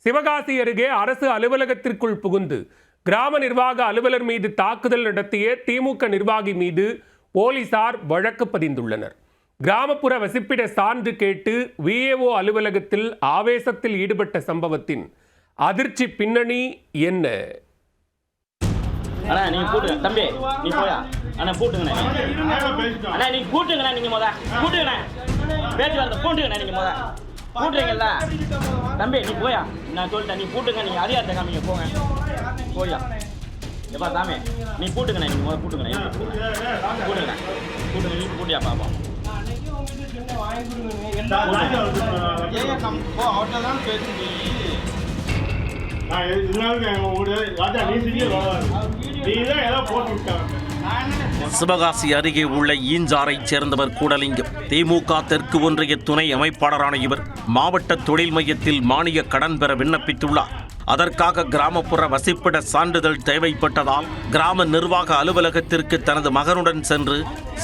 சிவகாசி அருகே அரசு அலுவலகத்திற்குள் புகுந்து கிராம நிர்வாக அலுவலர் மீது தாக்குதல் நடத்திய திமுக நிர்வாகி மீது போலீசார் வழக்கு பதிந்துள்ளனர். கிராமப்புற வசிப்பிட சான்று கேட்டு விஏஓ அலுவலகத்தில் ஆவேசத்தில் ஈடுபட்ட சம்பவத்தின் அதிர்ச்சி பின்னணி என்ன? அண்ணா நீங்க கூட்டுங்க தம்பி, நீ போயா அண்ணா கூட்டுங்கண்ணே. அண்ணா நீங்க கூட்டுங்கண்ணா, நீங்க முத கூட்டுங்கண்ணே, பேச்சு வரத கூட்டுங்கண்ணா, நீங்க முத கூட்டுறீங்கல்ல தம்பி, நீ போயா, நான் சொல்லிட்டேன் நீ கூட்டுங்க, நீங்க அதிகாரத்தை காமிங்க, போங்க போயா. எப்பா சாமி நீ கூட்டுங்கண்ணே, நீங்க முத கூட்டுங்கண்ணே, கூட்டுங்கண்ணே கூட்டுங்க, நீ கூட்டியா பாப்போம். சிவகாசி அருகே உள்ள ஈஞ்சாரைச் சேர்ந்தவர் கூடலிங்கம். திமுக தெற்கு ஒன்றிய துணை அமைப்பாளரான இவர் மாவட்ட தொழில் மையத்தில் மானிய கடன் பெற விண்ணப்பித்துள்ளார். அதற்காக கிராமப்புற வசிப்பிட சான்றிதழ் தேவைப்பட்டதால் கிராம நிர்வாக அலுவலகத்திற்கு தனது மகனுடன் சென்று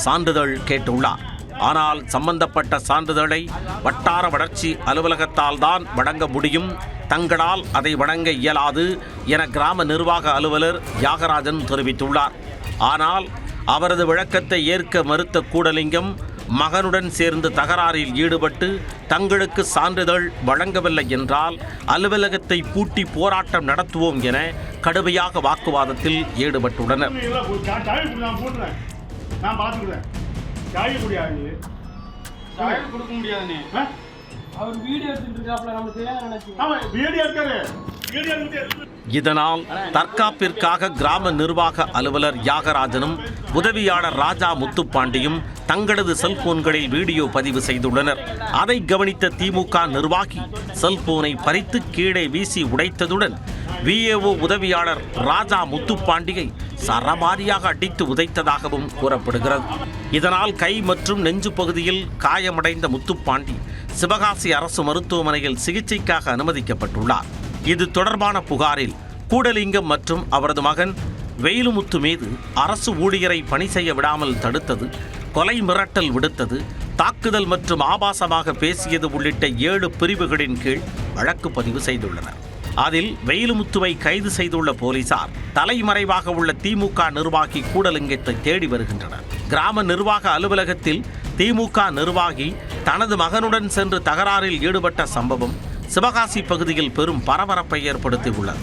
சான்றிதழ் கேட்டுள்ளார். ஆனால் சம்பந்தப்பட்ட சான்றிதழை வட்டார வளர்ச்சி அலுவலகத்தால் தான் வழங்க முடியும், தங்களால் அதை வழங்க இயலாது என கிராம நிர்வாக அலுவலர் யாகராஜன் தெரிவித்துள்ளார். ஆனால் அவரது விளக்கத்தை ஏற்க மறுத்த கூடலிங்கம் மகனுடன் சேர்ந்து தகராறில் ஈடுபட்டு தங்களுக்கு சான்றிதழ் வழங்கவில்லை என்றால் அலுவலகத்தை பூட்டி போராட்டம் நடத்துவோம் என கடுமையாக வாக்குவாதத்தில் ஈடுபட்டுள்ளனர். இதனால் தற்காப்பிற்காக கிராம நிர்வாக அலுவலர் யாகராஜனும் உதவியாளர் ராஜா முத்துப்பாண்டியும் தங்களது செல்போன்களில் வீடியோ பதிவு செய்துள்ளனர். அதை கவனித்த திமுக நிர்வாகி செல்போனை பறித்து கீழே வீசி உடைத்ததுடன் விஏஓ உதவியாளர் ராஜா முத்துப்பாண்டியை சரமாரியாக அடித்து உதைத்ததாகவும் கூறப்படுகிறது. இதனால் கை மற்றும் நெஞ்சு பகுதியில் காயமடைந்த முத்துப்பாண்டி சிவகாசி அரசு மருத்துவமனையில் சிகிச்சைக்காக அனுமதிக்கப்பட்டுள்ளார். இது தொடர்பான புகாரில் கூடலிங்கம் மற்றும் அவரது மகன் வேலுமுத்து மீது அரசு ஊழியரை பணி செய்ய விடாமல் தடுத்தது, கொலை மிரட்டல் விடுத்தது, தாக்குதல் மற்றும் ஆபாசமாக பேசியது உள்ளிட்ட 7 பிரிவுகளின் கீழ் வழக்கு பதிவு செய்துள்ளனர். அதில் வேலுமுத்துவை கைது செய்துள்ள போலீசார் தலைமறைவாக உள்ள திமுக நிர்வாகி கூடலிங்கத்தை தேடி வருகின்றனர். கிராம நிர்வாக அலுவலகத்தில் திமுக நிர்வாகி தனது மகனுடன் சென்று தகராறில் ஈடுபட்ட சம்பவம் சிவகாசி பகுதியில் பெரும் பரபரப்பை ஏற்படுத்தியுள்ளது.